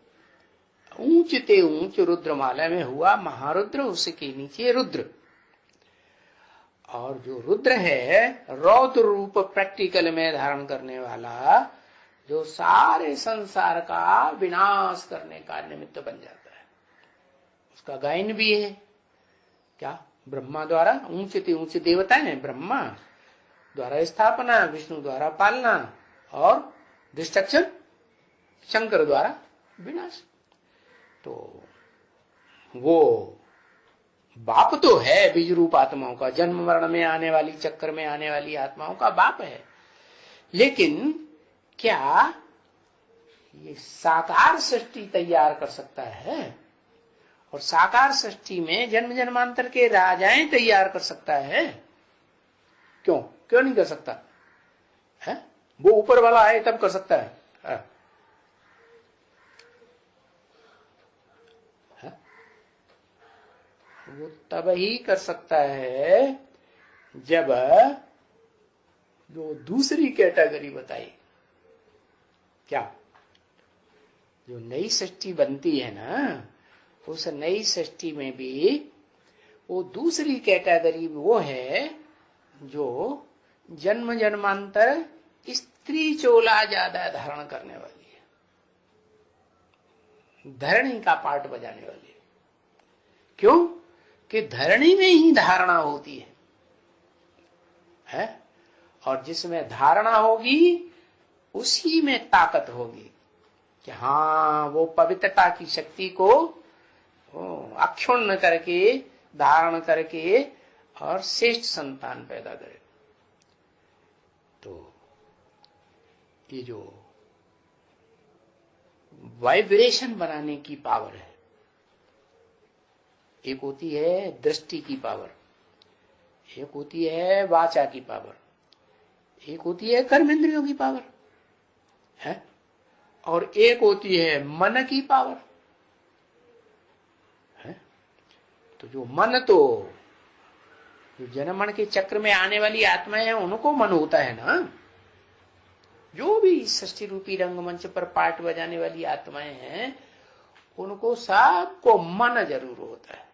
ऊंचते ऊंच रुद्रमाला में हुआ महारुद्र, उसके नीचे रुद्र। और जो रुद्र है रौद्र रूप प्रैक्टिकल में धारण करने वाला, जो सारे संसार का विनाश करने का निमित्त बन जाता है। उसका गायन भी है क्या? ब्रह्मा द्वारा, ऊंचे देवता हैं, ब्रह्मा द्वारा स्थापना, विष्णु द्वारा पालना और डिस्ट्रक्शन शंकर द्वारा विनाश। तो वो बाप तो है बीज रूप आत्माओं का, जन्म मरण में आने वाली, चक्कर में आने वाली आत्माओं का बाप है। लेकिन क्या ये साकार सृष्टि तैयार कर सकता है? और साकार सृष्टि में जन्म जन्मांतर के राजाएं तैयार कर सकता है? क्यों नहीं कर सकता है? वो ऊपर वाला है तब कर सकता है, वो तब ही कर सकता है जब जो दूसरी कैटेगरी बताई, क्या? जो नई सृष्टि बनती है ना, उस नई सृष्टि में भी वो दूसरी कैटेगरी वो है जो जन्म जन्मांतर स्त्री चोला ज्यादा धारण करने वाली है, धरणी का पार्ट बजाने वाली है। क्यों? कि धरणी में ही धारणा होती है? और जिसमें धारणा होगी उसी में ताकत होगी कि हाँ, वो पवित्रता की शक्ति को अक्षुण्ण करके, धारण करके और श्रेष्ठ संतान पैदा करे। तो ये जो वाइब्रेशन बनाने की पावर है, एक होती है दृष्टि की पावर, एक होती है वाचा की पावर, एक होती है कर्मेंद्रियों की पावर है, और एक होती है मन की पावर है। तो जो मन, तो जो जन्म मरण के चक्र में आने वाली आत्माएं हैं उनको मन होता है ना। जो भी सृष्टि रूपी रंगमंच पर पार्ट बजाने वाली आत्माएं हैं उनको सबको मन जरूर होता है।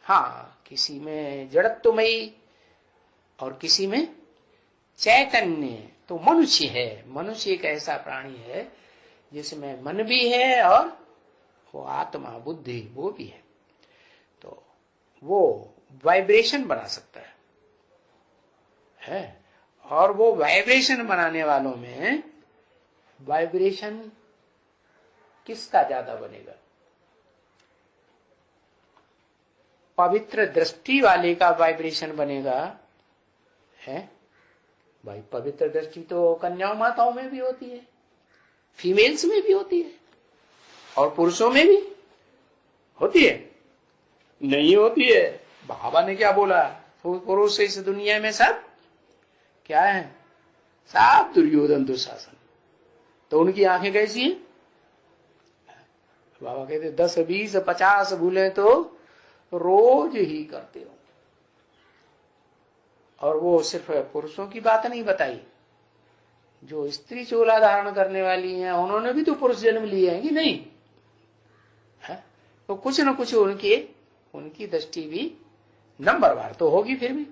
हाँ, किसी में जड़त्वमयी और किसी में चैतन्य। तो मनुष्य है, मनुष्य एक ऐसा प्राणी है जिसमें मन भी है और वो आत्मा, बुद्धि वो भी है। तो वो वाइब्रेशन बना सकता है। और वो वाइब्रेशन बनाने वालों में वाइब्रेशन किसका ज्यादा बनेगा? पवित्र दृष्टि वाले का वाइब्रेशन बनेगा है भाई। पवित्र दृष्टि तो कन्याओं माताओं में भी होती है, फीमेल्स में भी होती है और पुरुषों में भी होती है। नहीं होती है? बाबा ने क्या बोला? पुरुष इस दुनिया में सब क्या है? सब दुर्योधन दुशासन। तो उनकी आंखें कैसी हैं? बाबा कहते 10 20 50 भूले तो रोज ही करते हो। और वो सिर्फ पुरुषों की बात नहीं बताई, जो स्त्री चोला धारण करने वाली हैं उन्होंने भी तो पुरुष जन्म लिए हैं कि नहीं है? तो कुछ न कुछ उनकी दृष्टि भी नंबरवार तो होगी फिर भी।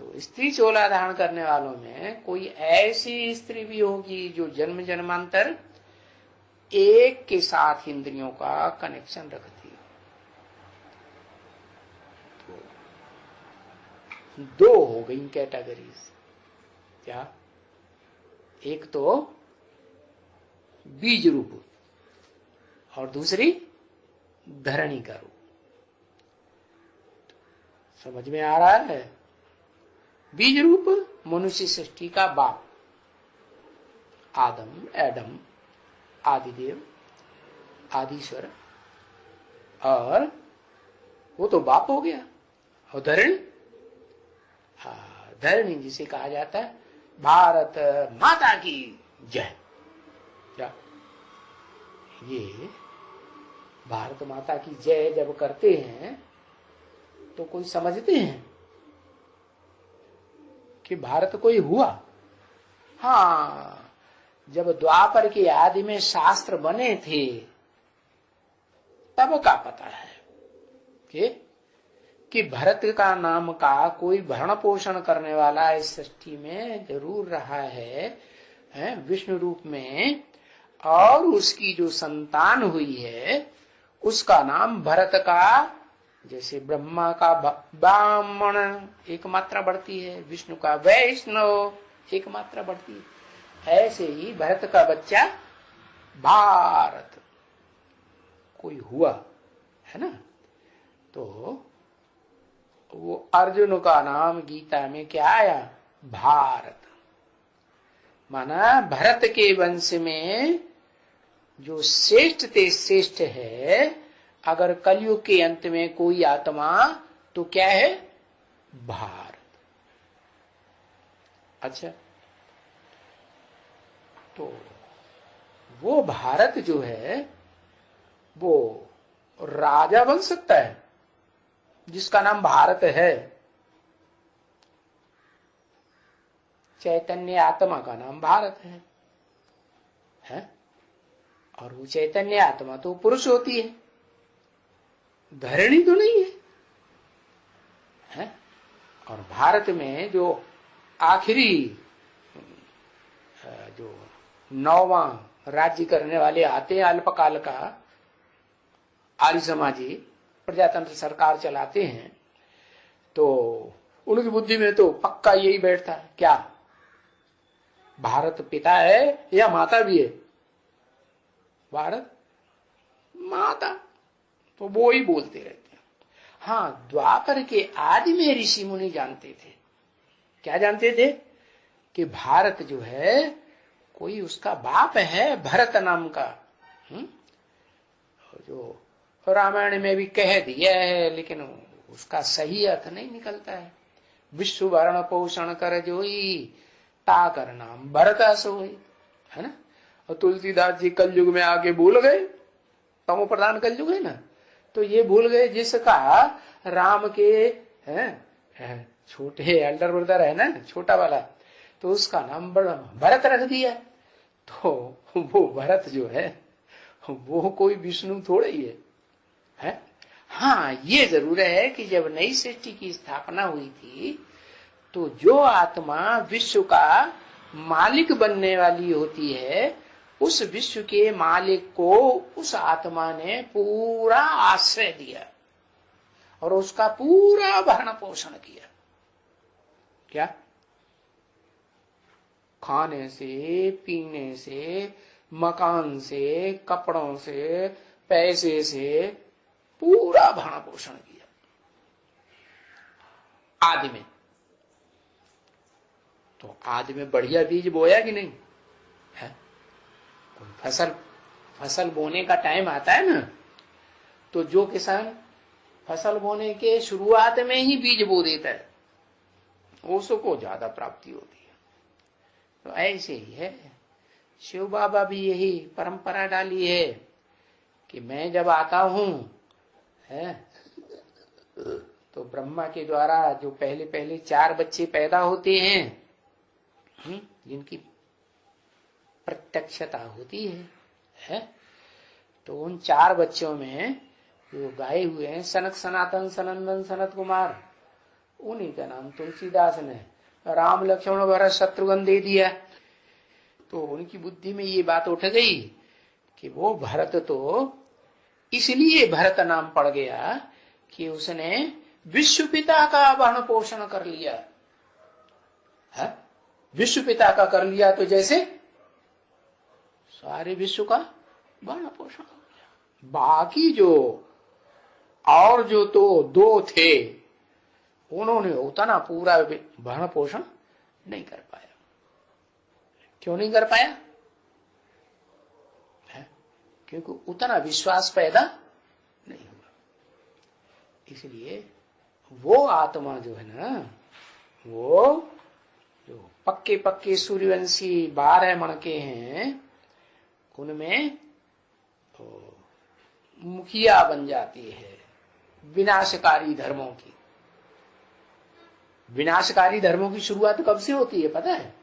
तो स्त्री चोला धारण करने वालों में कोई ऐसी स्त्री भी होगी जो जन्म जन्मांतर एक के साथ इंद्रियों का कनेक्शन रखती है। तो 2 हो गई कैटेगरीज। क्या? एक तो बीज रूप और दूसरी धरणी का रूप। समझ में आ रहा है? बीज रूप मनुष्य सृष्टि का बाप, आदम, एडम, आदिदेव, आदिश्वर, और वो तो बाप हो गया। और धरणी, धरणी जिसे कहा जाता है भारत माता की जय। क्या ये भारत माता की जय जब करते हैं तो कोई समझते हैं कि भारत कोई हुआ? हाँ, जब द्वापर के आदि में शास्त्र बने थे तब का पता है कि भरत का नाम का कोई भरण पोषण करने वाला इस सृष्टि में जरूर रहा है विष्णु रूप में, और उसकी जो संतान हुई है उसका नाम भरत का जैसे ब्रह्मा का ब्राह्मण एक मात्रा बढ़ती है, विष्णु का वैष्णव एक मात्रा बढ़ती है, ऐसे ही भरत का बच्चा भारत कोई हुआ है ना। तो वो अर्जुन का नाम गीता में क्या आया? भारत। माना भरत के वंश में जो श्रेष्ठ ते श्रेष्ठ है, अगर कलयुग के अंत में कोई आत्मा तो क्या है? भारत। अच्छा, तो वो भारत जो है वो राजा बन सकता है जिसका नाम भारत है। चैतन्य आत्मा का नाम भारत है? और वो चैतन्य आत्मा तो पुरुष होती है, धरणी तो नहीं है? और भारत में जो आखिरी जो 9वां राज्य करने वाले आते हैं, अल्पकाल का आर्य समाजी प्रजातंत्र सरकार चलाते हैं, तो उनकी बुद्धि में तो पक्का यही बैठता है, क्या भारत पिता है या माता भी है? भारत माता, तो वो ही बोलते रहते हैं। हाँ, द्वापर के आदि में ऋषि मुनि जानते थे। क्या जानते थे? कि भारत जो है कोई उसका बाप है, भरत नाम का। जो रामायण में भी कह दिया है, लेकिन उसका सही अर्थ नहीं निकलता है। विश्व भरण पोषण कर जोई, ताकर नाम भरत सोई, है ना। और तुलसीदास जी कलयुग में आके भूल गए, तमो प्रधान कलयुग है ना, तो ये भूल गए जिसका राम के हैं छोटे एल्डर ब्रदर है ना, छोटा वाला, तो उसका नाम भरत रख दिया। तो वो भरत जो है वो कोई विष्णु थोड़ा ही है? हाँ, ये जरूर है कि जब नई सृष्टि की स्थापना हुई थी तो जो आत्मा विश्व का मालिक बनने वाली होती है, उस विश्व के मालिक को उस आत्मा ने पूरा आश्रय दिया और उसका पूरा भरण पोषण किया। क्या? खाने से, पीने से, मकान से, कपड़ों से, पैसे से पूरा भरण पोषण किया आदि में। तो आदि में बढ़िया बीज बोया कि नहीं है? फसल बोने का टाइम आता है ना, तो जो किसान फसल बोने के शुरुआत में ही बीज बो देता है, उसको ज्यादा प्राप्ति होती है। तो ऐसे ही है, शिव बाबा भी यही परंपरा डाली है कि मैं जब आता हूं है तो ब्रह्मा के द्वारा जो पहले पहले 4 बच्चे पैदा होते हैं, जिनकी प्रत्यक्षता होती है, तो उन 4 बच्चों में जो गाए हुए हैं सनक सनातन सनंदन सनत कुमार, उन्हीं का नाम तुलसीदास ने राम लक्ष्मण भरत शत्रुघ्न दे दिया। तो उनकी बुद्धि में ये बात उठ गई कि वो भरत तो इसलिए भरत नाम पड़ गया कि उसने विश्व पिता का भरण पोषण कर लिया है? विश्व पिता का कर लिया तो जैसे सारे विश्व का भरण पोषण हो गया। बाकी जो और जो तो 2 थे, उन्होंने उतना पूरा भरण पोषण नहीं कर पाया। क्यों नहीं कर पाया? क्योंकि उतना विश्वास पैदा नहीं हुआ। इसलिए वो आत्मा जो है ना, वो जो पक्के पक्के सूर्यवंशी 12 मन के हैं, उनमें तो मुखिया बन जाती है विनाशकारी धर्मों की। विनाशकारी धर्मों की शुरुआत कब से होती है पता है?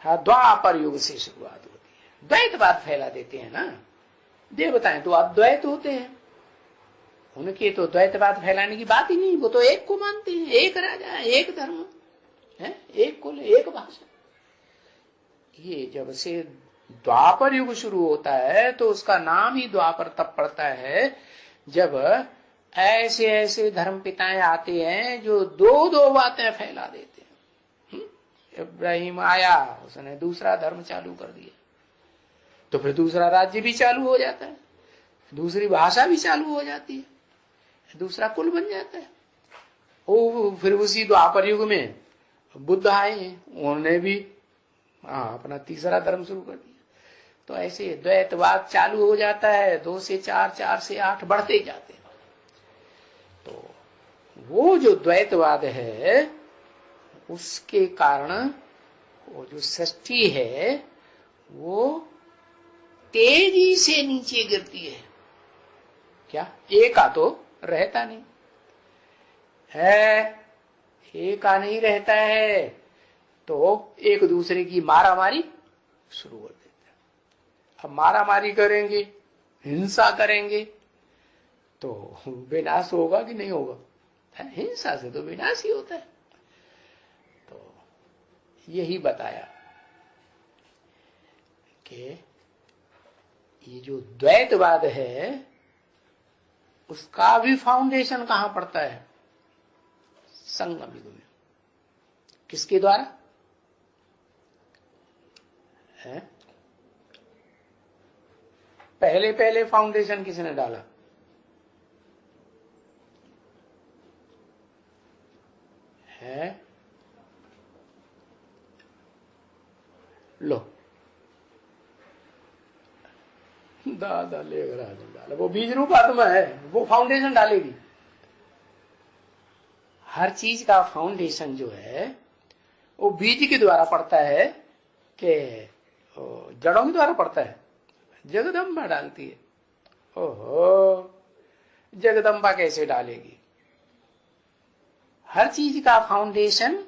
हाँ, द्वापर युग से शुरुआत होती है। द्वैतवाद फैला देते हैं ना देवताएं, तो अद्वैत होते हैं, उनके तो द्वैतवाद फैलाने की बात ही नहीं। वो तो एक को मानते हैं, एक राजा, एक धर्म है, एक कुल, एक भाषा। ये जब से द्वापर युग शुरू होता है तो उसका नाम ही द्वापर तब पड़ता है जब ऐसे ऐसे धर्म पिताएं आते हैं जो दो दो बातें फैला देते हैं। इब्राहिम आया, उसने दूसरा धर्म चालू कर दिया, तो फिर दूसरा राज्य भी चालू हो जाता है, दूसरी भाषा भी चालू हो जाती है, दूसरा कुल बन जाता है। ओ फिर उसी द्वापर युग में बुद्ध आए, उन्होंने भी अपना तीसरा धर्म शुरू कर दिया। तो ऐसे द्वैतवाद चालू हो जाता है, 2 से 4, 4 से 8 बढ़ते जाते हैं। तो वो जो द्वैतवाद है उसके कारण वो जो सृष्टि है वो तेजी से नीचे गिरती है। क्या एका तो रहता नहीं है, एका नहीं रहता है तो एक दूसरे की मारामारी शुरू कर देते हैं। अब मारामारी करेंगे, हिंसा करेंगे तो विनाश होगा कि नहीं होगा? हिंसा से तो विनाश ही होता है। तो यही बताया कि ये जो द्वैतवाद है उसका भी फाउंडेशन कहां पड़ता है? संगम युग में। किसके द्वारा है? पहले पहले फाउंडेशन किसने डाला? है लो दादा लेकर डाला, वो बीज रूप आत्मा है, वो फाउंडेशन डालेगी। हर चीज का फाउंडेशन जो है वो बीज के द्वारा पड़ता है कि जड़ों के द्वारा पड़ता है? जगदम्बा डालती है। ओहो, जगदम्बा कैसे डालेगी? हर चीज का फाउंडेशन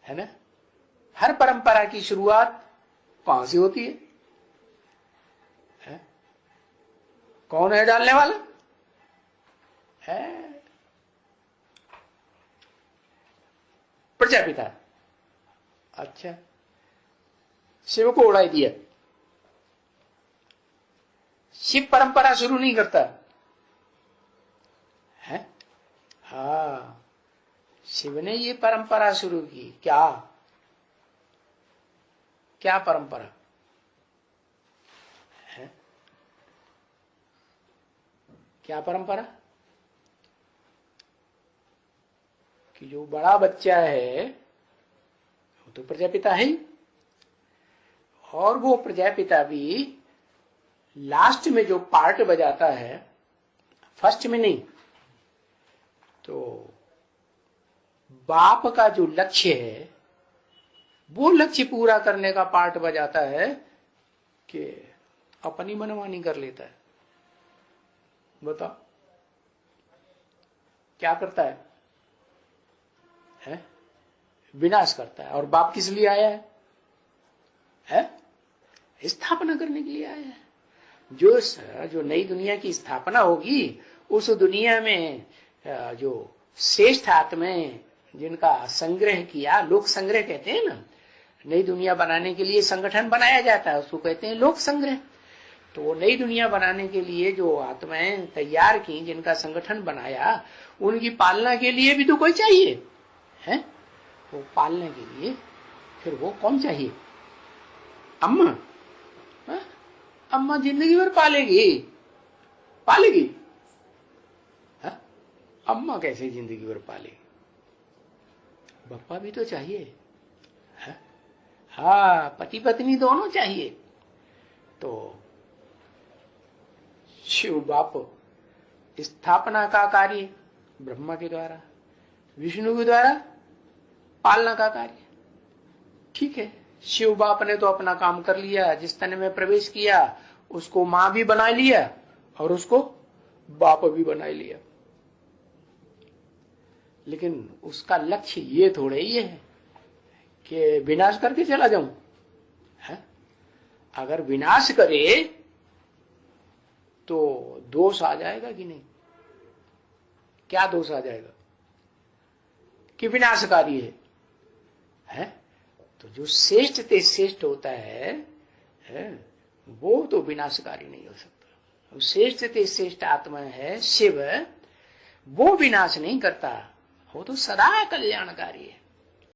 है ना। हर परंपरा की शुरुआत कहां से होती है? कौन है डालने वाला? है प्रजापिता। अच्छा, शिव को उड़ाई दिया। शिव परंपरा शुरू नहीं करता है? हाँ, शिव ने ये परंपरा शुरू की। क्या क्या परंपरा है? क्या परंपरा? कि जो बड़ा बच्चा है वो तो प्रजापिता है ही, और वो प्रजापिता भी लास्ट में जो पार्ट बजाता है, फर्स्ट में नहीं। तो बाप का जो लक्ष्य है वो लक्ष्य पूरा करने का पार्ट बजाता है कि अपनी मनमानी कर लेता है। बताओ क्या करता है? विनाश करता है। और बाप किस लिए आया है? स्थापना करने के लिए आया है। जो नई दुनिया की स्थापना होगी उस दुनिया में जो श्रेष्ठ आत्माएं जिनका संग्रह किया, लोक संग्रह कहते हैं ना, नई दुनिया बनाने के लिए संगठन बनाया जाता है, उसको कहते हैं लोक संग्रह। तो वो नई दुनिया बनाने के लिए जो आत्माएं तैयार की, जिनका संगठन बनाया, उनकी पालना के लिए भी तो कोई चाहिए है। वो पालने के लिए फिर वो कौन चाहिए? अम्मा। अम्मा जिंदगी भर पालेगी हा? अम्मा कैसे जिंदगी भर पालेगी? बप्पा भी तो चाहिए है? हाँ, पति पत्नी दोनों चाहिए। तो शिव बाप स्थापना का कार्य ब्रह्मा के द्वारा, विष्णु के द्वारा पालना का कार्य। ठीक है, शिव बाप ने तो अपना काम कर लिया, जिस तन में प्रवेश किया उसको मां भी बना लिया और उसको बाप भी बना लिया। लेकिन उसका लक्ष्य ये थोड़े ही है कि विनाश करके चला जाऊं है? अगर विनाश करे तो दोष आ जाएगा कि नहीं? क्या दोष आ जाएगा? कि विनाशकारी है? तो जो श्रेष्ठ ते श्रेष्ठ होता है है, वो तो विनाशकारी नहीं हो सकता। श्रेष्ठ से श्रेष्ठ आत्मा है शिव, वो विनाश नहीं करता, वो तो सदा कल्याणकारी है।